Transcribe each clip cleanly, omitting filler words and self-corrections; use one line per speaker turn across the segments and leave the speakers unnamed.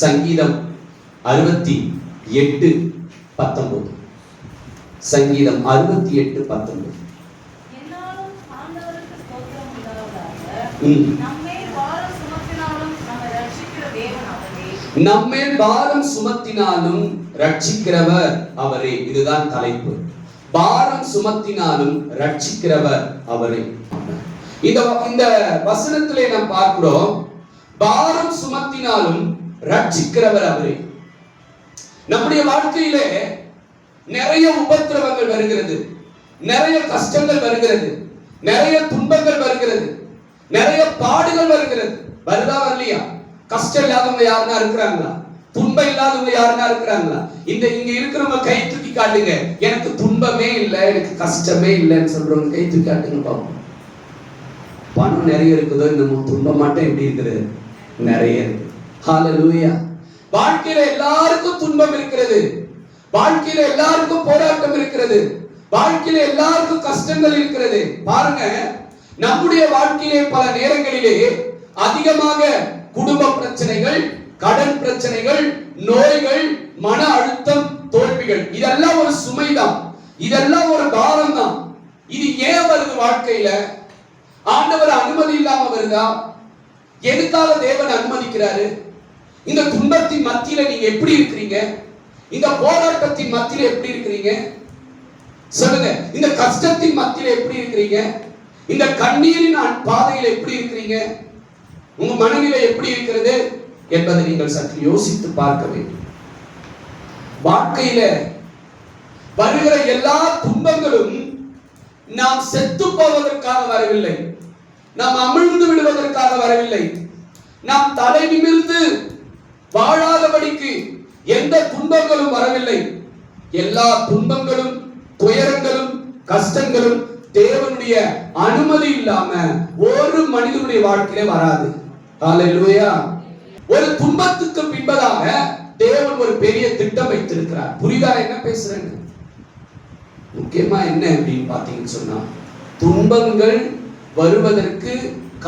சங்கீதம் 68:19. சங்கீதம் 68:19. நம்மேல் பாரம் சுமத்தினாலும் ரட்சிக்கிறவர் அவரே. இதுதான் தலைப்பு. பாரம் சுமத்தினாலும் ரட்சிக்கிறவர் அவரே. இந்த வசனத்திலே நாம் பார்க்கிறோம், பாரம் சுமத்தினாலும் ரட்சிக்கிறவர் அவரே. நம்முடைய வாழ்க்கையிலே நிறைய உபத்திரவங்கள் வருகிறது, நிறைய கஷ்டங்கள் வருகிறது, நிறைய துன்பங்கள் வருகிறது, நிறைய பாடுகள் வருகிறது. வருதா வரலையா? கஷ்டம் இல்லாதவங்க யாருன்னா இருக்கிறாங்களா? துன்பம் இல்லாதவங்க யாருன்னா இருக்கிறாங்களா? இங்க இருக்கிறவங்க கை தூக்கி காட்டுங்க. எனக்கு துன்பமே இல்லை, எனக்கு கஷ்டமே இல்லைன்னு சொல்றவங்க கை தூக்கி காட்டுங்க பாப்போம். பணம் நிறைய இருக்குதோ இன்னும் துன்பம் மட்டும் எப்படி இருக்குது? நிறைய இருக்கு. ஹல்லேலூயா. வாழ்க்கையில எல்லாருக்கும் துன்பம் இருக்கிறது, வாழ்க்கையில எல்லாருக்கும் போராட்டம் இருக்கிறது, வாழ்க்கையில எல்லாருக்கும் கஷ்டங்கள் இருக்கிறது. பாருங்க, நம்முடைய வாழ்க்கையிலே பல நேரங்களிலே அதிகமாக குடும்ப பிரச்சனைகள், கடன் பிரச்சனைகள், நோய்கள், மன அழுத்தம், தோல்விகள், இதெல்லாம் ஒரு சுமைதான், இதெல்லாம் ஒரு பாரம் தான். இது ஏன் வருது? வாழ்க்கையில ஆண்டவர் அனுமதி இல்லாம வருதா? எதுக்காக தேவன் அனுமதிக்கிறாரு? இந்த துன்பத்தின் மத்தியில நீங்க எப்படி இருக்கிறீங்க? இந்த போராட்டத்தின் மத்தியில எப்படி இருக்கிறீங்க? சொல்லுங்க. இந்த கஷ்டத்தின் மத்தியில எப்படி இருக்கிறீங்க? இந்த கண்ணீரின் பாதையில எப்படி இருக்கிறீங்க? உங்க மனநிலை எப்படி இருக்கிறது என்பதை நீங்கள் சற்று யோசித்து பார்க்க வேண்டும். வாழ்க்கையில வருகிற எல்லா துன்பங்களும் நாம் செத்து போவதற்காக வரவில்லை, நாம் அமிழ்ந்து விடுவதற்காக வரவில்லை, நாம் தலை நிமிர்ந்து வாழாதபடிக்கு எந்த துன்பங்களும் வரவில்லை. எல்லா துன்பங்களும், துயரங்களும், கஷ்டங்களும் தேவனுடைய அனுமதி இல்லாம ஒரு மனிதனுடைய வாழ்க்கையிலே வராது. ஹல்லேலூயா. ஒரு துன்பத்துக்கு பின்பதாக தேவன் ஒரு பெரிய திட்டம் வைத்திருக்கிறார். புரியுதா என்ன பேசுறேன்னு? முக்கியமா என்ன அப்படின்னு பாத்தீங்கன்னு சொன்னா, துன்பங்கள் வருவதற்கு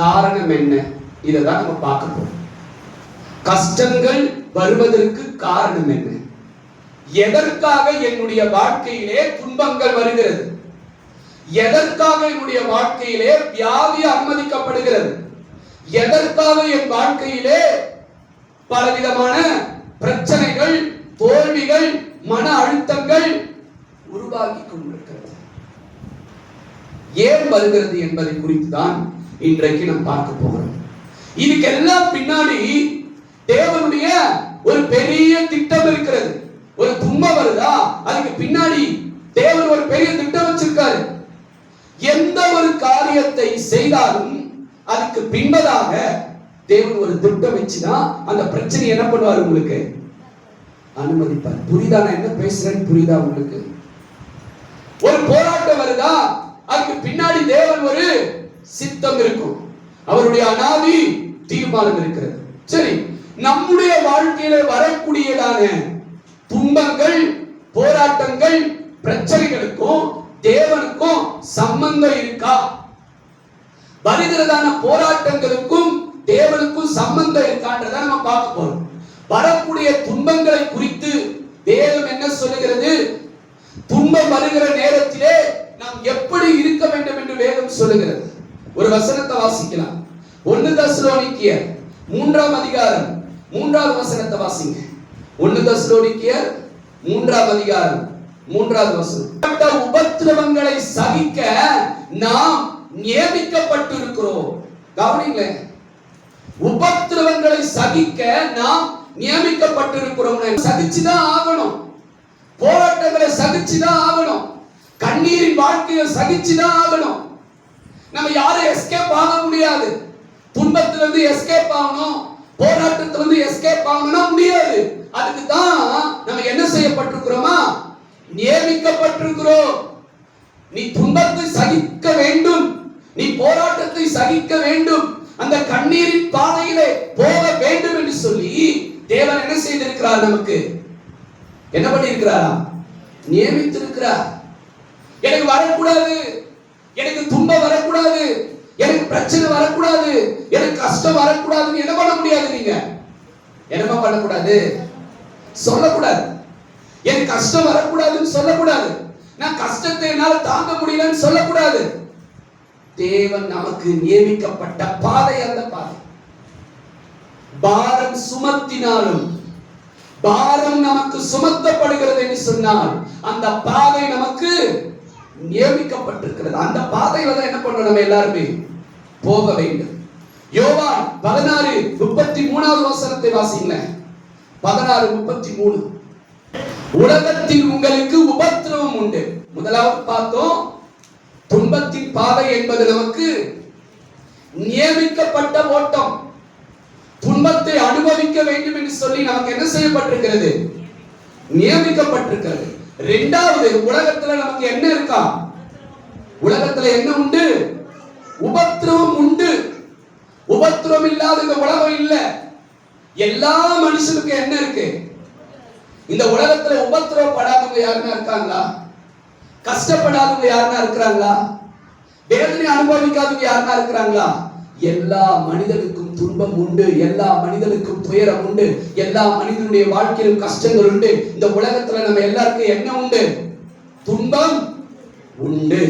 காரணம் என்ன, இதைதான் நம்ம பார்க்க போறோம். கஷ்டங்கள் வருவதற்கு காரணம் என்ன? எதற்காக என்னுடைய வாழ்க்கையிலே துன்பங்கள் வருகிறது? எதற்காக என்னுடைய வாழ்க்கையிலே வியாதி அனுமதிக்கப்படுகிறது? எதற்காக என் வாழ்க்கையிலே பலவிதமான பிரச்சனைகள், தோல்விகள், மன அழுத்தங்கள் உருவாகி கொண்டிருக்கிறது? ஏன் வருகிறது என்பதை குறித்து தான் இன்றைக்கு நாம் பார்க்க போகிறோம். இதுக்கெல்லாம் பின்னாடி தேவனுடைய ஒரு பெரிய திட்டம் இருக்கிறது. ஒரு துன்பம் வருதா, அதுக்கு பின்னாடி தேவன் ஒரு பெரிய திட்டம் வச்சிருக்காரு. எந்த ஒரு காரியத்தை செய்தாலும் அதுக்கு பின்பதாக தேவன் ஒரு திட்டம் வச்சுதான் அந்த பிரச்சனை என்ன பண்ணுவார்? உங்களுக்கு அனுமதிப்பார். புரியுதா நான் என்ன பேசுறேன்னு? புரியுதா உங்களுக்கு? ஒரு போராட்டம் வருதா, அதுக்கு பின்னாடி தேவன் ஒரு சித்தம் இருக்கும், அவருடைய அனாதி தீர்மானம் இருக்கிறது. சரி, நம்முடைய வாழ்க்கையில வரக்கூடியதான துன்பங்கள், போராட்டங்கள், பிரச்சனைகளுக்கும் தேவனுக்கும் சம்பந்தம் இருக்கா? வருகிறதான போராட்டங்களுக்கும் தேவனுக்கும் சம்பந்தம் இருக்கான்றதை நம்ம பார்க்க போறோம். வரக்கூடிய துன்பங்களை குறித்து வேதம் என்ன சொல்லுகிறது? துன்பம் வருகிற நேரத்திலே நாம் எப்படி இருக்க வேண்டும் என்று வேதம் சொல்லுகிறது. ஒரு வசனத்தை வாசிக்கலாம். 1 தெசலோனிக்கேயர் 3ஆம் அதிகாரம் 3வது வசனத்தை வாசிங்க. 1 தெசலோனிக்கேயர் 3ஆம் அதிகாரம் 3வது வசனம். உபத்திரவங்களை சகிக்க நாம் நியமிக்கப்பட்டிருக்கிறோம். கவனிங்களேன், உபத்திரவங்களை சகிக்க நாம் நியமிக்கப்பட்டிருக்கிறோம். சகிச்சுதான் ஆகணும், போராட்டங்களை சகிச்சுதான் ஆகணும், கண்ணீரின் வாழ்க்கையை சகிச்சுதான் ஆகணும். நம்ம யாரும் எஸ்கேப் ஆக முடியாது. துன்பத்திலிருந்து எஸ்கேப் ஆகணும், போராட்டத்திலிருந்து எஸ்கேப் ஆகணும்னா முடியாது. அதுக்கு தான் நம்ம என்ன செய்யப்பட்டிருக்கிறோமா? நியமிக்கப்பட்டிருக்கிறோம். நீ துன்பத்தை சகிக்க வேண்டும், நீ போராட்டத்தை சகிக்க வேண்டும், அந்த கண்ணீரின் பாதையிலே போக வேண்டும் என்று சொல்லி தேவன் என்ன செய்திருக்கிறார்? நமக்கு என்ன பண்ணியிருக்கிறாரா? நியமித்திருக்கிறார். எனக்கு வரக்கூடாது, எனக்கு துன்பம் வரக்கூடாது, எனக்கு பிரச்சனை வரக்கூடாது, எனக்கு கஷ்டம் வரக்கூடாதுன்னு என்ன பண்ண முடியாது? நீங்க என்னமா பண்ணக்கூடாது? சொல்லக்கூடாது. எனக்கு கஷ்டம் வரக்கூடாதுன்னு சொல்லக்கூடாது. நான் கஷ்டத்தை என்னால தாங்க முடியலன்னு சொல்லக்கூடாது. தேவன் நமக்கு நியமிக்கப்பட்ட பாதை அந்த பாதை. பாரம் சுமத்தினாலும் பாரம் நமக்கு சுமத்தப்படுகிறது என்று சொன்னால் அந்த பாதை நமக்கு நியமிக்கப்பட்டிருக்கிறது. அந்த பாதையில தான் என்ன பண்ணணும்? நம்ம எல்லாருமே போக வேண்டும். யோவான் 16:33 வசனத்தை வாசிங்க. 16:33. உலகத்தில் உங்களுக்கு உபத்திரவம் உண்டு. முதலாவது பார்த்தோம், துன்பத்தின் பாதை என்பது நமக்கு நியமிக்கப்பட்ட ஓட்டம். துன்பத்தை அனுபவிக்க வேண்டும் என்று சொல்லி நமக்கு என்ன செய்யப்பட்டிருக்கிறது? நியமிக்கப்பட்டிருக்கிறது. இரண்டாவது, உலகத்துல நமக்கு என்ன இருக்கா? உலகத்துல என்ன உண்டு? உபத்திரவம் உண்டு. உபத்திரவம் இல்லாத இந்த உலகம் இல்ல. எல்லா மனுஷனுக்கும் என்ன இருக்கு? இந்த உலகத்துல உபத்திரவப்படாதவங்க யாருன்னா இருக்காங்களா? கஷ்டப்படாதவங்க யாருன்னா இருக்கிறாங்களா? வேதனை அனுபவிக்காதவங்க யாருன்னா இருக்கிறாங்களா? எல்லா மனிதனுக்கும் துன்பம் உண்டு. எல்லா மனிதனுக்கும் துயரம் உண்டு. எல்லா மனிதனுடைய வாழ்க்கையிலும் கஷ்டங்கள் உண்டு. இந்த உலகத்துல நம்ம எல்லாருக்கும் என்ன உண்டு? துன்பம் உண்டு.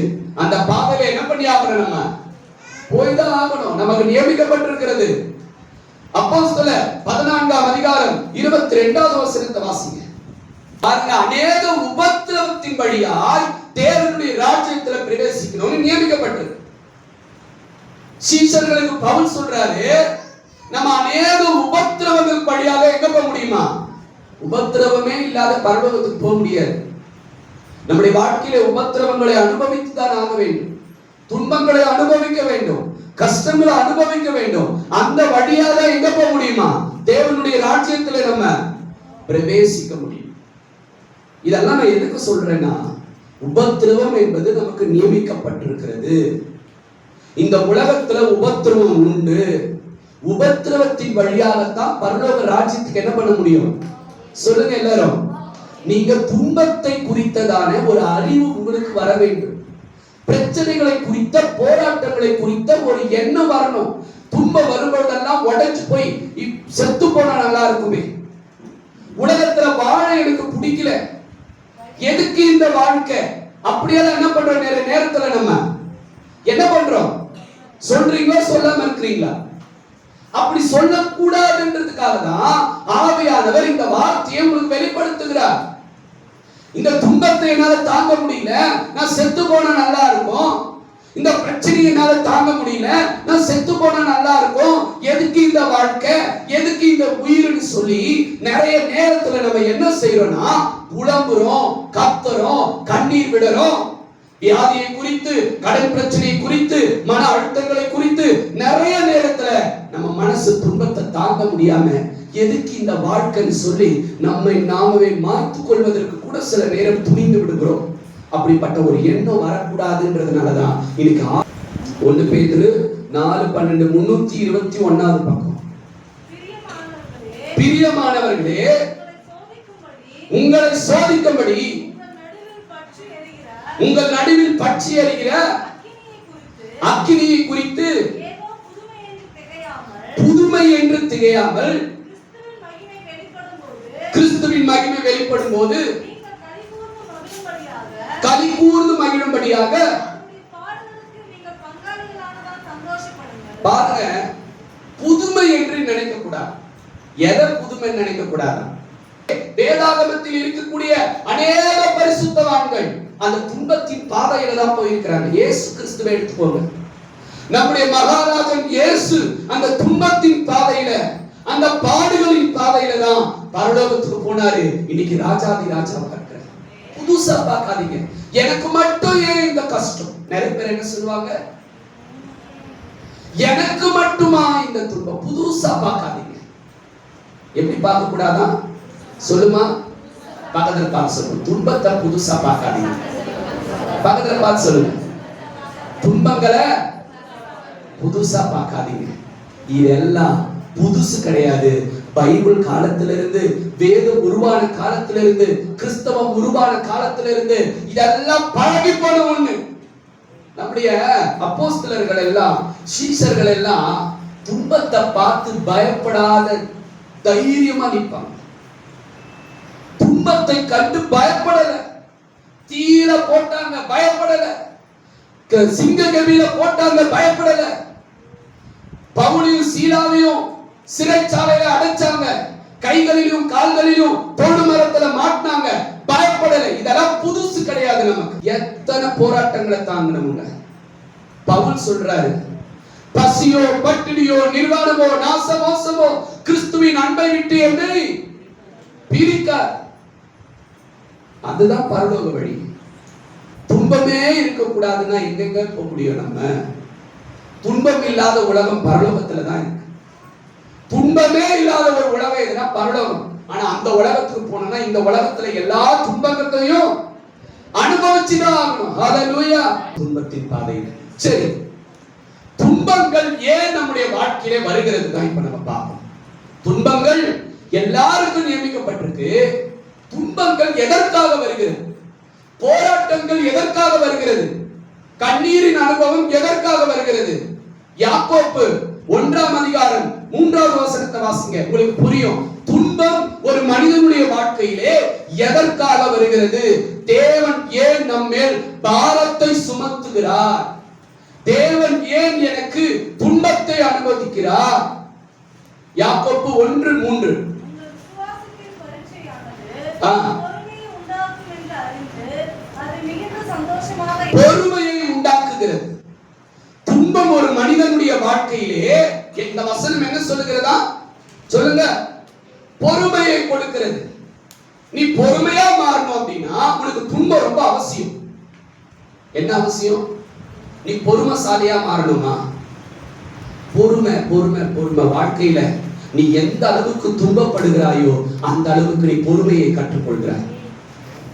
அந்த பாதையில என்ன பண்ணி ஆகணும்? நம்ம போய்தான் ஆகணும். நமக்கு நியமிக்கப்பட்டிருக்கிறது. அப்போஸ்தலர் 14:22 வசனத்தை வாசிங்க. பாருங்க, அநேக உபத்திரவத்தின் வழியாய் தேவனுடைய ராஜ்யத்தில் பிரவேசிக்கணும்னு நியமிக்கப்பட்டிருக்கு. சீஷர்களுக்கு பவுல் சொல்றாரு, நம்ம அநேக உபத்திரவங்கள் வழியாக எங்க போக முடியுமா? உபத்திரவமே இல்லாத பரலோகத்துக்கு போக முடியாது. நம்முடைய வாழ்க்கையில உபத்திரவங்களை அனுபவித்து தான் ஆக வேண்டும். துன்பங்களை அனுபவிக்க வேண்டும். கஷ்டங்களை அனுபவிக்க வேண்டும். அந்த வழியாக எங்க போக முடியுமா? தேவனுடைய ராஜ்யத்தில் நம்ம பிரவேசிக்க முடியும். இதெல்லாம் நான் எதுக்கு சொல்றேன்னா, உபத்திரவம் என்பது நமக்கு நியமிக்கப்பட்டிருக்கிறது. இந்த உலகத்துல உபத்திரவம் உண்டு. உபத்திரவத்தின் வழியாகத்தான் பரலோக ராஜ்யத்துக்கு என்ன பண்ண முடியும்? சொல்லுங்க எல்லாரும். நீங்க துன்பத்தை குறித்ததான ஒரு அறிவு உங்களுக்கு வர வேண்டும். பிரச்சனைகளை குறித்த, போராட்டங்களை குறித்த ஒரு எண்ணம் வரணும். துன்பம் வரும்போதெல்லாம் உடைச்சு போய் செத்து போனா நல்லா இருக்குமே. உலகத்துல வாழ எனக்கு பிடிக்கல, எதுக்கு இந்த வாழ்க்கை? அப்படியெல்லாம் என்ன பண்றோம்? நேரத்துல நம்ம என்ன பண்றோம்? சொல்றீங்களா சொல்லாம இருக்கிறீங்களா? அப்படி சொல்லக்கூடாதுன்றதுக்காக தான் ஆவியானவர் இந்த வார்த்தையை உங்களுக்கு வெளிப்படுத்துகிறார். இந்த துன்பத்தை என்னால தாங்க முடியல, நான் செத்து போனா நல்லா இருக்கும். இந்த பிரச்சனையை என்னால தாங்க முடியல, நான் செத்து போனா நல்லா இருக்கும். எதுக்கு இந்த வாழ்க்கை? எதுக்கு இந்த உயிர்னு சொல்லி நிறைய நேரத்துல நம்ம என்ன செய்யறோம்னா, புலம்புறோம், கத்துறோம், கண்ணீர் விடுறோம். வியாதியை குறித்து, கடன் பிரச்சனையை குறித்து, மன அழுத்தங்களை குறித்து நிறைய நேரத்துல நம்ம மனசு துன்பத்தை தாங்க முடியாம எதுக்கு இந்த வாழ்க்கைன்னு சொல்லி நம்மை நாமே மாற்றிக் கொள்வதற்கு கூட சில நேரம் துணிந்து விடுகிறோம். அப்படிப்பட்ட ஒரு எண்ணம் வரக்கூடாதுன்றதுனாலதான் இன்னைக்கு 1 பேதுரு 4:12 321 பக்கம். பிரியமானவர்களே, உங்களை சோதிக்கும்படி உங்கள் நடுவில் பற்றி எரிகிற அக்கினியை குறித்து புதுமை என்று திகையாமல் கிறிஸ்துவின் மகிமை வெளிப்படும் போது களி கூர்ந்து மகிழும்படியாக. பாருங்க, புதுமை என்று நினைக்க கூடாது. எதை புதுமை நினைக்க கூடாது? வேதாகமத்தில் இருக்கக்கூடிய அநேக பரிசுத்தவான்கள் அந்த துன்பத்தின் பாதையில தான் போயிருக்கிறாங்க. இயேசு கிறிஸ்துவை எடுத்துக்கோங்க. நம்முடைய மகாராஜன் இயேசு அந்த துன்பத்தின் பாதையில, அந்த பாடுகளின் பாதையில தான் பரலோகத்துக்கு போனாரு. இன்னைக்கு ராஜாதி ராஜாவா இருக்கிறார். புதுசா பார்க்காதீங்க. எனக்கு மட்டும் ஏன் இந்த கஷ்டம்? நிறைய பேர் என்ன சொல்லுவாங்க? எனக்கு மட்டுமா இந்த துன்பம்? புதுசா பார்க்காதீங்க. எப்படி பார்க்க கூடாதா? சொல்லுமா? பக்கத்துல பார்த்து சொல்லுங்க. துன்பத்தை புதுசா பார்க்காதீங்க. பக்கத்துல பார்த்து சொல்லுங்க. துன்பங்களை புதுசா பார்க்காதீங்க. இதெல்லாம் புதுசு கிடையாது. பைபிள் காலத்திலிருந்து, வேதம் உருவான காலத்திலிருந்து, கிறிஸ்தவம் உருவான காலத்திலிருந்து இதெல்லாம் பழகி போன ஒண்ணு. நம்முடைய அப்போஸ்தலர்கள் எல்லாம், சீஷர்கள் எல்லாம் துன்பத்தை பார்த்து பயப்படாத தைரியமா நிற்பாங்க. துன்பத்தை கண்டு பயப்படல. தீயில போட்டாங்க, பயப்படல. சிங்க கவியில போட்டாங்க, பயப்படல. பவுலையும் சீலாவையும் சிறைச்சாலையில அடைச்சாங்க, கைகளிலும் கால்களிலும் தோடு மரத்துல மாட்டினாங்க, பயப்படல. இதெல்லாம் புதுசு கிடையாது நமக்கு. எத்தனை போராட்டங்களை தாங்கினவங்க. பவுல் சொல்றாரு, பசியோ பட்டினியோ நிர்வாணமோ நாசமோசமோ கிறிஸ்துவின் அன்பை விட்டு என்னை பிரிக்க. அதுதான் பரலோக வழி. துன்பமே இருக்க கூடாதுன்னா எங்கெங்க போக முடியும்? நம்ம துன்பம் இல்லாத உலகம் பரலோகத்துல தான் இருக்கு. துன்பமே இல்லாத ஒரு உலகம் எதுனா பரலோகம். ஆனா அந்த உலகத்துக்கு போனா இந்த உலகத்துல எல்லா துன்பங்களையும் அனுபவிச்சுதான் ஆகணும். ஹல்லேலூயா. துன்பத்தின் பாதையில் சரி, துன்பங்கள் ஏன் நம்முடைய வாழ்க்கையிலே வருகிறது தான் இப்ப நம்ம பார்ப்போம். துன்பங்கள் எல்லாருக்கும் நியமிக்கப்பட்டிருக்கு. துன்பங்கள் எதற்காக வருகிறது? போராட்டங்கள் எதற்காக வருகிறது? கண்ணீரின் அனுபவம் எதற்காக வருகிறது? யாக்கோப்பு 1ஆம் அதிகாரம் 3வது வசனத்தை வாசிங்க, உங்களுக்கு புரியும். துன்பம் ஒரு மனிதனுடைய வாழ்க்கையிலே எதற்காக வருகிறது? தேவன் ஏன் நம்மேல் பாரத்தை சுமத்துகிறார்? தேவன் ஏன் எனக்கு துன்பத்தை அனுமதிக்கிறார்? யாக்கோப்பு 1:3. பொறுமையை உண்டாக்குகிறது. துன்பம் ஒரு மனிதனுடைய வாழ்க்கையிலே இந்த வசனம் என்ன சொல்லுகிறதா? சொல்லுங்க. பொறுமையை கொடுக்கிறது. நீ பொறுமையா மாறணும் அப்படின்னா உனக்கு துன்பம் ரொம்ப அவசியம். என்ன அவசியம்? நீ பொறுமைசாலியா மாறணுமா? பொறுமை பொறுமை பொறுமை. வாழ்க்கையில நீ எந்த அளவுக்கு துன்பப்படுகிறாயோ அந்த அளவுக்கு நீ பொறுமையை கற்றுக்கொள்கிறாய்.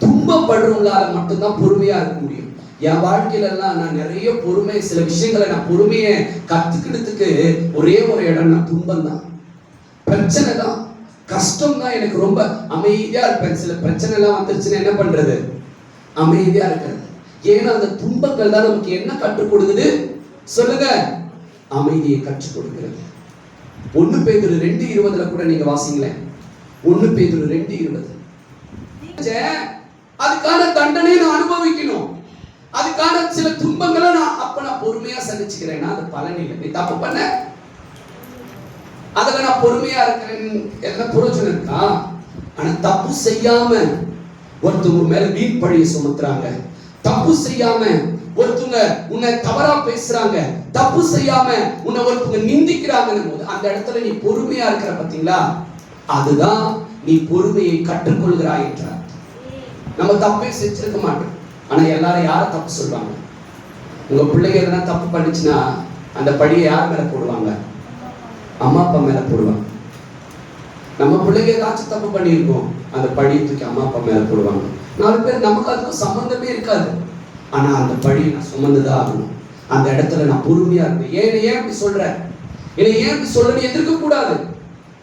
துன்பப்படுறவங்களால மட்டும்தான் பொறுமையா இருக்க முடியும். என் வாழ்க்கையில எல்லாம் நான் நிறைய பொறுமை, சில விஷயங்களை நான் பொறுமையை கத்துக்கிறதுக்கு ஒரே ஒரு இடம்னா துன்பம் தான், பிரச்சனை தான், கஷ்டம் தான். எனக்கு ரொம்ப அமைதியா இருப்பேன். சில பிரச்சனை எல்லாம் வந்துருச்சுன்னா என்ன பண்றது? அமைதியா இருக்கிறது. ஏன்னா அந்த துன்பங்கள் தான் நமக்கு என்ன கற்றுக் கொடுக்குது? சொல்லுங்க. அமைதியை கற்றுக் கொடுக்கிறது. 1 பேதுரு 2:20 கூட நீங்க வாசிங்களேன். 1 பேதுரு 2:20. அதுக்கான தண்டனை நான் அனுபவிக்கணும். அதுக்கான சில துன்பங்களை நான் பொறுமையா சகிச்சுக்கிறேன். அது பலன் இல்லை. நீ தப்பு பண்ண அதுல நான் பொறுமையா இருக்கிறேன், என்ன பிரயோஜனம் இருக்கா? ஆனா தப்பு செய்யாம ஒருத்தவங்க மேல வீண் பழியை சுமத்துறாங்க, தப்பு செய்யாம ஒருத்தவங்க உன்னை தவறா பேசுறாங்க, தப்பு செய்யாம உன்னை ஒருத்தவங்க நிந்திக்கிறாங்கன்னு போது அந்த இடத்துல நீ பொறுமையா இருக்கிற பாத்தீங்களா? அதுதான் நீ பொறுமையை கற்றுக்கொள்கிறாய் என்றார். நம்ம தப்பே செஞ்சிருக்க மாட்டோம். ஆனா எல்லாரும் யார தப்பு சொல்லுவாங்க? உங்க பிள்ளைங்க எதனா தப்பு பண்ணிச்சுன்னா அந்த பழியை யார் மேல போடுவாங்க? அம்மா அப்பா மேல போடுவாங்க. நம்ம பிள்ளைங்க ஏதாச்சும் தப்பு பண்ணியிருக்கோம், அந்த பழியை தூக்கி அம்மா அப்பா மேல போடுவாங்க. 4 பேர் நமக்கு அதுக்கும் சம்பந்தமே இருக்காது. ஆனா அந்த பழியை நான் சுமந்துதான் ஆகணும். அந்த இடத்துல நான் பொறுமையா இருப்பேன். ஏன் இப்படி சொல்ற? ஏன் இப்படி சொல்ல எதிர்க்க கூடாது.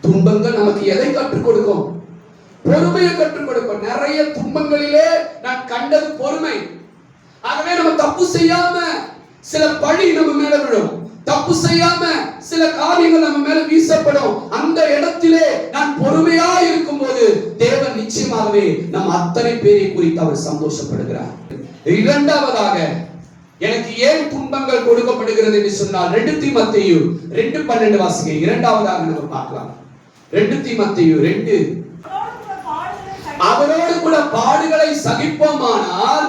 துன்பங்கள் நமக்கு எதை கற்றுக் கொடுக்கும்? பொறுமையை கற்றுக் கொடுக்கும். நிறைய துன்பங்களிலே நான் கண்டது பொறுமை. ஆகவே நம்ம தப்பு செய்யாம சில பழி நம்ம மேல விழும், தப்பு செய்யாம சில காரியங்கள் நம்ம மேல வீசப்படும். அந்த இடத்திலே நான் பொறுமையா இருக்கும் போது தேவன் நிச்சயமாகவே நம்ம அத்தனை பேரை குறித்து அவர் சந்தோஷப்படுகிறார். இரண்டாவதாக எனக்கு ஏன் துன்பங்கள் கொடுக்கப்படுகிறது என்று சொன்னால் 2 தீமோத்தேயு 2:12 வாசிங்க. இரண்டாவதாக நம்ம பார்க்கலாம். 2 தீமோத்தேயு 2. அவரோடு கூட பாடுகளை சகிப்போமானால்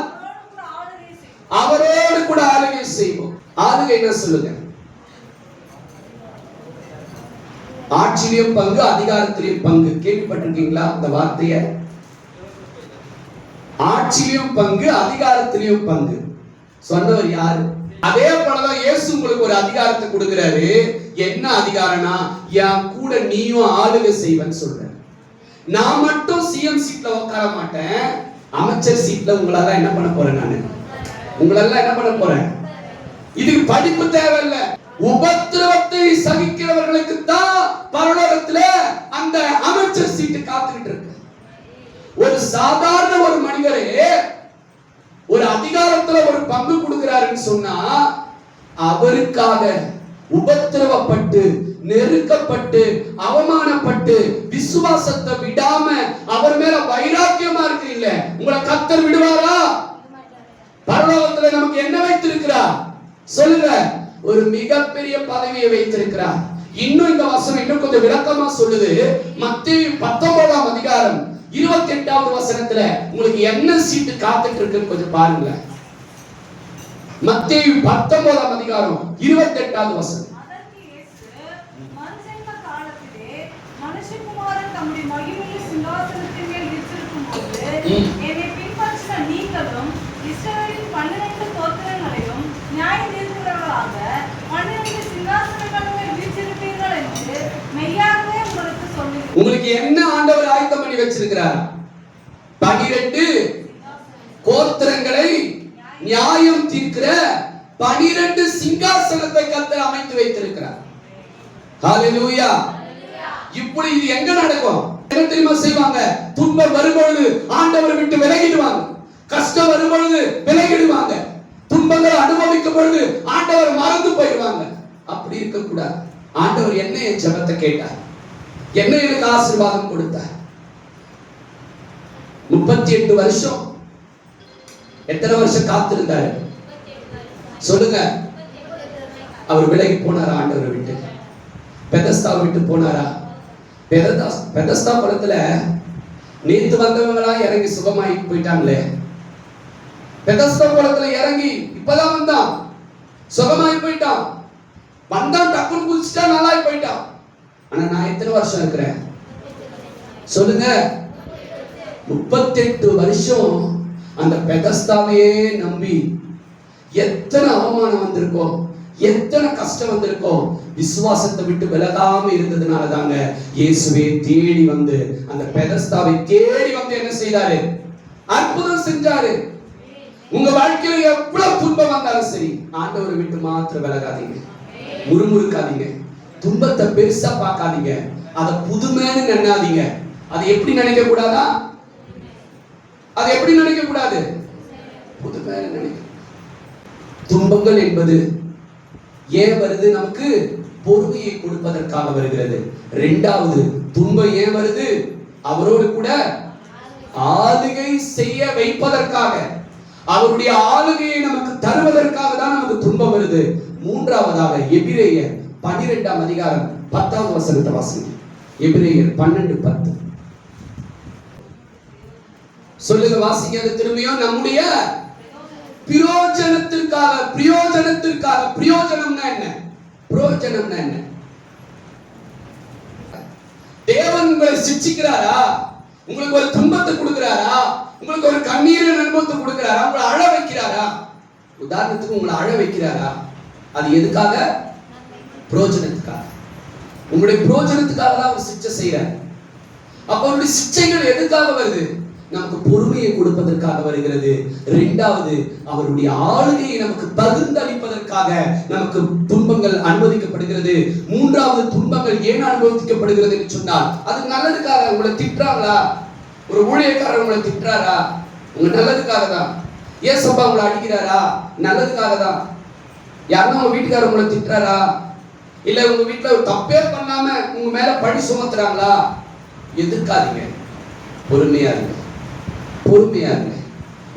அவரோடு கூட ஆளுகை செய்வோம். ஆளுகை என்ன சொல்லுங்க? ஆட்சியிலும் பங்கு, அதிகாரத்திலும் பங்கு. கேள்விப்பட்டிருக்கீங்களா அந்த வார்த்தைய? ஆட்சியிலும் பங்கு, அதிகாரத்திலும் பங்கு. சொன்னவர் யாரு? அதே போலதான் இயேசு உங்களுக்கு ஒரு அதிகாரத்தை கொடுக்கிறாரு. என்ன அதிகாரம்னா, என் கூட நீயும் ஆளுகை செய்வன்னு சொல்ற. நான் மட்டும் சிஎம் சீட்ல உட்கார மாட்டேன், அமைச்சர் சீட்ல உங்களால என்ன பண்ண போறேன்? நானு உங்களெல்லாம் என்ன பண்ண போறேன்? இதுக்கு படிப்பு தேவையில்லை. உபத்திரவத்தை சகிக்கிறவர்களுக்கு தான் பரலோகத்துல அந்த அமைச்சர் சீட்டு காத்துக்கிட்டு இருக்கு. ஒரு சாதாரண ஒரு மனிதரே ஒரு அதிகாரத்துல ஒரு பங்கு கொடுக்கிறாருன்னு சொன்னா அவருக்காக உபத்திரவப்பட்டு நெருக்கப்பட்டு அவமானப்பட்டு விசுவாசத்தை விடாம அவர் மேல வைராக்கியமா இருக்கிறீங்களே, உங்களை கர்த்தர் விடுவாரா? பரலோகத்துல நமக்கு என்ன வைத்திருக்கிறார் சொல்லுங்க? ஒரு மிகப்பெரிய பதவியை வைத்திருக்கிறார். இன்னும் இந்த வசனம் இன்னும் கொஞ்சம் விளக்கமா சொல்லுது. மத்தேயு 19ஆம் அதிகாரம் 28வது வசனத்துல உங்களுக்கு என்ன சீட்டு காத்துட்டு இருக்குன்னு கொஞ்சம் பாருங்க. மத்தேயு 19ஆம் அதிகாரம் 28வது வசனம்.
அதற்கு இயேசு, மனுஷன்ம காலத்திலே மனுஷகுமாரன் தம்முடைய மகிமையுள்ள சிங்காசனத்தின் மேல் வீற்றிருக்கும்போது என்னை பின்பற்றின நீங்களும் இஸ்ரவேலின் 12 கோத்திரங்களையும் நியாயம் தீர்க்கிறவர்களாக 12 சிங்காசனங்கள் மேல் வீற்றிருப்பீர்கள் என்று மெய்யாகவே உங்களுக்கு சொல்லுகிறேன்.
உங்களுக்கு என்ன ஆண்டவர் ஆயத்தம் பண்ணி வச்சிருக்கிறார்? 12 கோத்திரங்களை நியாயம் தீர்க்கிற 12 சிங்காசனத்தை கர்த்தர் அமைத்து வைத்திருக்கிறார். ஹalleluya. இப்படி இது எங்க நடக்கும்? என்ன தெரியுமா செய்வாங்க? துன்பம் வரும்பொழுது ஆண்டவரை விட்டு விலகிடுவாங்க. கஷ்டம் வரும்பொழுது விலகிடுவாங்க. துன்பங்களை அனுபவிக்கும் பொழுது ஆண்டவர் மறந்து போயிடுவாங்க. அப்படி இருக்க கூடாது. ஆண்டவர் என்ன என் ஜெபத்தை கேட்டார், என்ன எனக்கு ஆசீர்வாதம் கொடுத்தார். 38 வருஷம். எத்தனை வருஷம் காத்திருந்தாரு சொல்லுங்க? அவர் விலகி போனாரா ஆண்டவரை விட்டு? பெதஸ்தாவை விட்டு போனாரா? பெதஸ்தா படத்துல நேத்து வந்தவங்களா இறங்கி சுகமாயி போயிட்டாங்களே. பெதஸ்தா படத்துல இறங்கி இப்பதான் வந்தான், சுகமாயி போயிட்டான். வந்தான், டக்குன்னு குதிச்சுட்டா, நல்லாயி போயிட்டான். ஆனா நான் எத்தனை வருஷம் இருக்கிறேன் சொல்லுங்க? 38 வருஷம் அந்த பெதஸ்தாவையே நம்பி எத்தனை அவமானம் வந்திருக்கோம், எத்தனை கஷ்டம் வந்திருக்கோம். விசுவாசத்தை விட்டு விலகாம இருந்ததுனால தாங்க இயேசுவே தேடி வந்து அந்த பெதஸ்தாவை தேடி வந்து என்ன செய்தாரு? அற்புதம் செஞ்சாரு. உங்க வாழ்க்கையில எவ்வளவு துன்பம் வந்தாலும் சரி, ஆண்டவரை விட்டு மாத்திரம் விலகாதீங்க, முறுமுறுக்காதீங்க, துன்பத்தை பெருசா பார்க்காதீங்க, அதை புதுமைன்னு நினைக்காதீங்க. அதை எப்படி நினைக்க கூடாதா? அதை எப்படி நினைக்க கூடாது? புதுமைன்னு நினைக்க. துன்பங்கள் என்பது ஏன் வருது? நமக்கு பொறுமையை கொடுப்பதற்காக வருகிறது. இரண்டாவது, துன்பம் ஏன் வருது? அவரோடு கூட ஆளுகை செய்ய வைப்பதற்காக, அவருடைய ஆளுகையை நமக்கு தருவதற்காக தான் நமக்கு துன்பம் வருது. மூன்றாவதாக எபிரேயர் 12ஆம் அதிகாரம் 10வது வசனத்தை வாசிங்க. எபிரேயர் 12:10 சொல்லுங்க, வாசிங்க அது திரும்பியும். நம்முடைய பிரயோஜனத்திற்காக. பிரயோஜனத்திற்காக. பிரயோஜனம்னா என்ன? பிரயோஜனம்னா என்ன? தேவன் உங்களை சிட்சிக்கிறாரா? உங்களுக்கு ஒரு துன்பத்தை கொடுக்கிறாரா? உங்களுக்கு ஒரு கண்ணீரின் அனுபவத்தை கொடுக்கிறாரா? உங்களை அழ வைக்கிறாரா? உதாரணத்துக்கு உங்களை அழ வைக்கிறாரா? அது எதுக்காக? பிரயோஜனத்துக்காக. உங்களுடைய பிரயோஜனத்துக்காக தான் அவர் சிட்சை செய்யறார். அப்ப அவருடைய சிட்சைகள் எதுக்காக வருது? நமக்கு பொறுமையை கொடுப்பதற்காக வருகிறது. இரண்டாவது, அவருடைய ஆளுகையை நமக்கு பகிர்ந்தளிப்பதற்காக நமக்கு துன்பங்கள் அனுமதிக்கப்படுகிறது. மூன்றாவது, துன்பங்கள் ஏன் அனுமதிக்கப்படுகிறது என்று சொன்னால் அது நல்லதுக்காக. உங்களை திட்டுறாங்களா? ஒரு ஊழியக்காரர் உங்களை திட்டுறாரா? உங்க நல்லதுக்காக தான். ஏசப்பா உங்களை அடிக்கிறாரா? நல்லதுக்காக தான். யாருன்னா உங்க வீட்டுக்காரர் உங்களை திட்டுறாரா? இல்ல உங்க வீட்டுல ஒரு தப்பே பண்ணாம உங்க மேல பழி சுமத்துறாங்களா? எதிர்க்காதீங்க, பொறுமையா இருங்க, பொறுமையா இருங்க.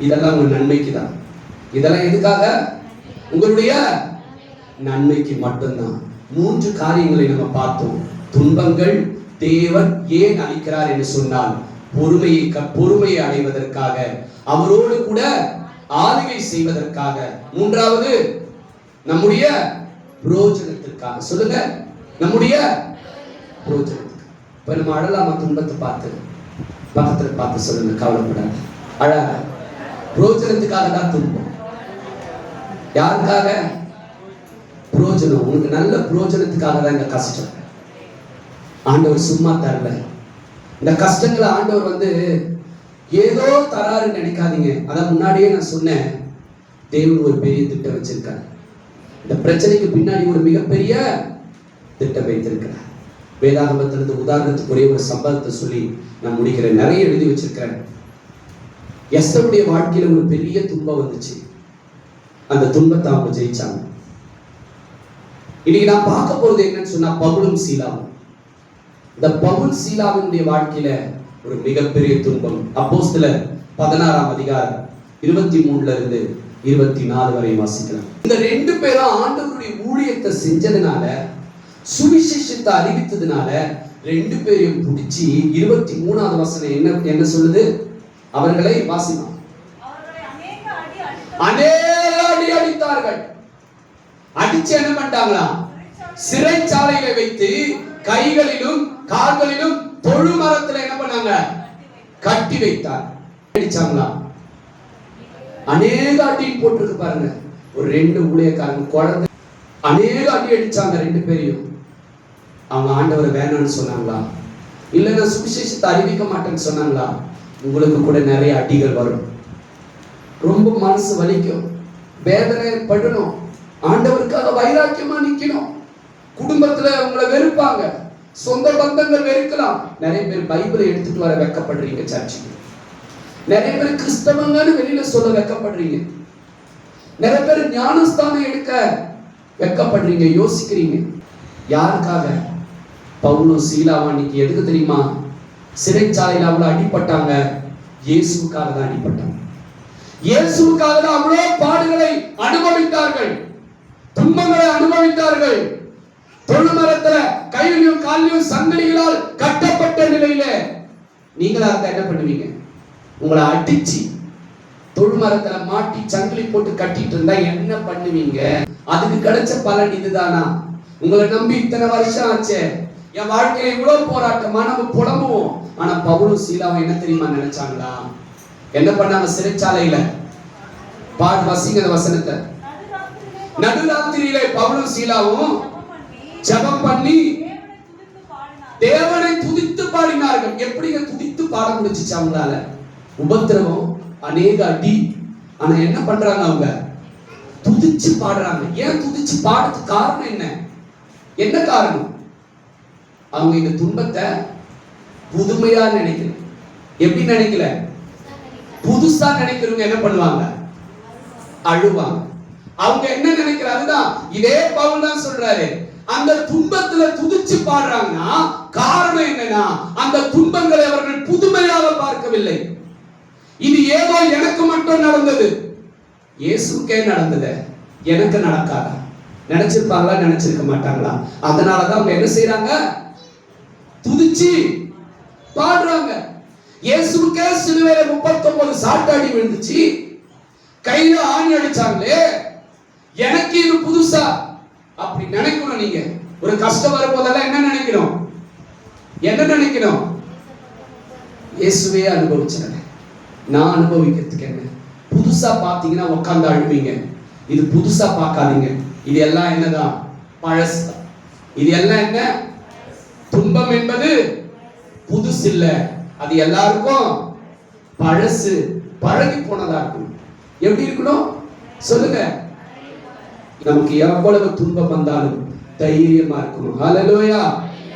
இதெல்லாம் உங்க நன்மைக்கு தான். இதெல்லாம் எதுக்காக? உங்களுடைய நன்மைக்கு மட்டும்தான். 3 காரியங்களை நம்ம பார்த்தோம். துன்பங்கள் தேவன் ஏன் அளிக்கிறார் என்று சொன்னால் பொறுமையை அடைவதற்காக, அவரோடு கூட ஆளுகை செய்வதற்காக. மூன்றாவது, நம்முடைய பிரயோஜனத்திற்காக. சொல்லுங்க, நம்முடைய பிரயோஜனத்துக்கு. இப்ப நம்ம அழலாமா? துன்பத்தை பார்த்து பக்கத்துல பார்த்து சொல்லுங்க, கவலைப்படாத, அழாத. பிரயோஜனத்துக்காக தான் துன்பம். யாருக்காக? பிரயோஜனம். உங்களுக்கு நல்ல பிரயோஜனத்துக்காக தான் இந்த கஷ்டம். ஆண்டவர் சும்மா தரல. இந்த கஷ்டங்களை ஆண்டவர் ஏதோ தராருன்னு நினைக்காதீங்க. அதான் முன்னாடியே நான் சொன்னேன், தேவன் ஒரு பெரிய திட்டம் வச்சிருக்காரு. இந்த பிரச்சனைக்கு பின்னாடி ஒரு மிகப்பெரிய திட்டம் வைத்திருக்கிறார். வேதாகமத்திலிருந்து உதாரணத்துக்கு ஒரே ஒரு சம்பவத்தை சொல்லி நான் முடிக்கிறேன். நிறைய எழுதி வச்சிருக்கிறேன். எஸ்தருடைய வாழ்க்கையில ஒரு பெரிய துன்பம் வந்துச்சு. அந்த துன்பத்தை அவங்க ஜெயிச்சாங்க. இன்னைக்கு நான் பார்க்க போறது என்னன்னு சொன்னா பவுலும் சீலாவும். இந்த பவுல் சீலாவினுடைய வாழ்க்கையில ஒரு மிகப்பெரிய துன்பம். அப்போஸ்தலர் 16ஆம் அதிகாரம் 23 இருந்து 24 வரை வாசிக்கலாம். இந்த ரெண்டு பேரும் ஆண்டவருடைய ஊழியத்தை செஞ்சதுனால, சுவிசேஷத்தை அறிவித்ததுனால ரெண்டு பேரையும் பிடிச்சி 23வது வசனம் என்ன சொல்லுது? அவர்களை வாசிக்கலாம். அநேக அடி அடித்தார்கள். அடிச்சு என்ன பண்ணிட்டாங்களா? சிறைச்சாலையில வைத்து கைகளிலும் கால்களிலும் தொழு மரத்துல என்ன பண்ணாங்க? கட்டி வைத்தார். அடிச்சாங்களா? அநேக அடின்னு போட்டிருக்கு பாருங்க. ஒரு ரெண்டு ஊழியக்காரங்க குழந்தை அநேக அடி அடிச்சாங்க ரெண்டு பேரையும். அவங்க ஆண்டவரை வேணான்னு சொன்னாங்களா? இல்ல நான் சுவிசேஷத்தை அறிவிக்க மாட்டேன்னு சொன்னாங்களா? உங்களுக்கு கூட நிறைய அடிகள் வரும். ரொம்ப மனசு வலிக்கும், வேதனை படணும், ஆண்டவருக்காக வைராக்கியமா நிக்கணும். குடும்பத்துல உங்களை வெறுப்பாங்க, சொந்த பந்தங்கள் வெறுக்கலாம். நிறைய பேர் பைபிளை எடுத்துட்டு வர வெக்கப்படுறீங்க சர்ச்சுக்கு. நிறைய பேர் கிறிஸ்தவங்கன்னு வெளியில சொல்ல வெக்கப்படுறீங்க. நிறைய பேர் ஞானஸ்தானம் எடுக்க வெக்கப்படுறீங்க, யோசிக்கிறீங்க. யாருக்காக? பவுலும் சீலாவும் அன்னைக்கு எதுக்கு தெரியுமா? சிறைச்சாலையில் அவ்வளவு அடிப்பட்டாங்க. இயேசுக்காக தான் அடிப்பட்டாங்க. இயேசுக்காக தான் அவ்வளவு பாடுகளை அனுபவித்தார்கள், துன்பங்களை அனுபவித்தார்கள். தொழுமரத்துல கையிலும் காலிலும் சங்கிலிகளால் கட்டப்பட்ட நிலையில நீங்களா இருந்தா என்ன பண்ணுவீங்க? உங்களை அடிச்சு தொழுமரத்துல மாட்டி சங்கிலி போட்டு கட்டிட்டு இருந்தா என்ன பண்ணுவீங்க? அதுக்கு கிடைச்ச பலன் இதுதானா? உங்களை நம்பி இத்தனை வருஷம் ஆச்சு, என் வாழ்க்கையில இவ்வளவு போராட்டமா நம்ம புலம்புவோம். ஆனா பவுலும் சீலாவும் என்ன தெரியுமா நினைச்சாங்களா? என்ன பண்ணாங்க? சிறைச்சாலையில பாடு வசிங்க வசனத்தை. நடுராத்திரியிலே பவுலும் சீலாவும் ஜெபம் பண்ணி தேவனை துதித்து பாடினார்கள். எப்படிங்க துதித்து பாட முடிஞ்சிச்சு அவங்களால? உபத்திரவம், அநேக அடி. ஆனா என்ன பண்றாங்க? அவங்க துதிச்சு பாடுறாங்க. ஏன் துதிச்சு பாடுறதுக்கு காரணம் என்ன? என்ன காரணம்? அவங்க இந்த துன்பத்தை புதுமையா நினைக்கல. எப்படி நினைக்கல? புதுசா நினைக்கிறவங்க என்ன பண்ணுவாங்க? அழுவாங்க. அவங்க என்ன நினைக்கிறாங்கன்னா, இதே பவுல் தான் சொல்றாரு, அந்த துன்பத்துல துதிச்சு பாடுறாங்கன்னா காரணம் என்னன்னா, அந்த துன்பங்களை அவர்கள் புதுமையாக பார்க்கவில்லை. இது ஏதோ எனக்கு மட்டும் நடந்தது, இயேசுக்கே நடந்தது, எனக்கு நடக்காதா? நினைச்சிருப்பாங்களா? நினைச்சிருக்க மாட்டாங்களா? அதனாலதான் அவங்க என்ன செய்யறாங்க? துதிச்சு பாடுறாங்க. இயேசுக்கே சிலுவையில 39 சாட்டாடி விழுந்துச்சு, கையில ஆணி அடிச்சாங்களே, எனக்கு இது புதுசா? அப்படி நினைக்கணும். நீங்க ஒரு கஷ்டம் வரும்போதெல்லாம் என்ன நினைக்கணும்? என்ன நினைக்கணும்? இயேசுவே அனுபவிச்சாங்க, நான் அனுபவிக்கிறதுக்கு என்ன? புதுசா பாத்தீங்கன்னா உட்கார்ந்து அழுவீங்க. இது புதுசா பார்க்காதீங்க. இது எல்லாம் என்னதான்? பழசு. இது எல்லாம் என்ன? துன்பம் என்பது புதுசு இல்ல, அது எல்லாருக்கும் பழசு, பழகி போனதா இருக்கும். எப்படி இருக்கணும் சொல்லுங்க? நமக்கு எவ்வளவு துன்பம் வந்தாலும் தைரியமா இருக்கணும். ஹல்லேலூயா.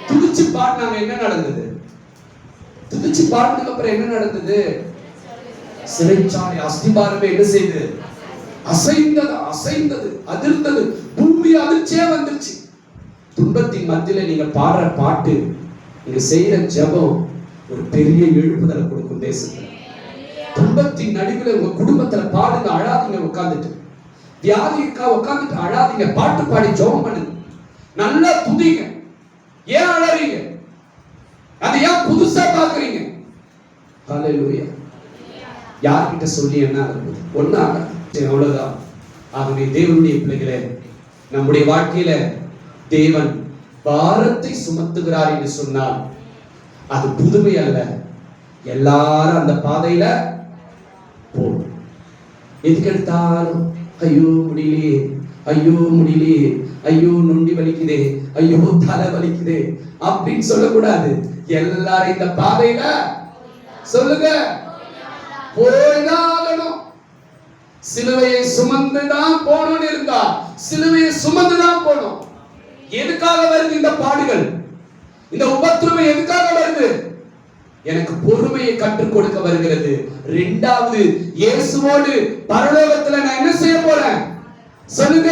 துதிச்சு பாடினாங்க. என்ன நடந்தது? துதிச்சு பாடினதுக்கு அப்புறம் என்ன நடந்தது? சிறைச்சாலை அஸ்திபாரமே என்ன செய்தது? அசைந்தது, அசைந்தது, அதிர்ந்தது. பூமி அதிர்ச்சியே வந்துருச்சு. துன்பத்தின் மத்தியில நீங்க பாடுற பாட்டு, நீங்க செய்யற ஜெபம் ஒரு பெரிய எழுப்புதலை கொடுக்கும் தேசத்துல. துன்பத்தின் நடுவில் உங்க குடும்பத்துல பாடுங்க, அழாதீங்க. உட்கார்ந்துட்டு வியாதிக்கா உட்கார்ந்துட்டு அழாதீங்க, பாட்டு பாடி ஜெபம் பண்ணுங்க, நல்லா துதிங்க. ஏன் அழறீங்க? அதை ஏன் புதுசா பாக்குறீங்க? ஹல்லேலூயா. யார்கிட்ட சொல்லி என்ன ஆகுது? ஒண்ணு ஆகாது, அவ்வளவுதான். ஆகவே தேவனுடைய பிள்ளைகளே, நம்முடைய வாழ்க்கையில தேவன் பாரத்தை சுமத்துகிறார் என்று சொன்னால் அது புதுமை அல்ல. எல்லாரும் அந்த பாதையில போகும். எதுக்கு எடுத்தாலும் ஐயோ முடியலையே, ஐயோ முடியலையே, ஐயோ நொண்டி வலிக்குதே, ஐயோ தலை வலிக்குதே அப்படின்னு சொல்லக்கூடாது. எல்லாரும் இந்த பாதையில சொல்லுங்க, போய்தான். சிலுவையை சுமந்துதான் போகணும்னு இருந்தா சிலுவையை சுமந்துதான் போகணும். எதுக்காக வருது இந்த பாடுகள்? இந்த உபத்திரவம் எதுக்காக வருது? எனக்கு பொறுமையை கற்றுக் கொடுக்க வருகிறது. இரண்டாவது, இயேசுவோடு பரலோகத்துல நான் என்ன செய்ய போறேன் சொல்லுங்க?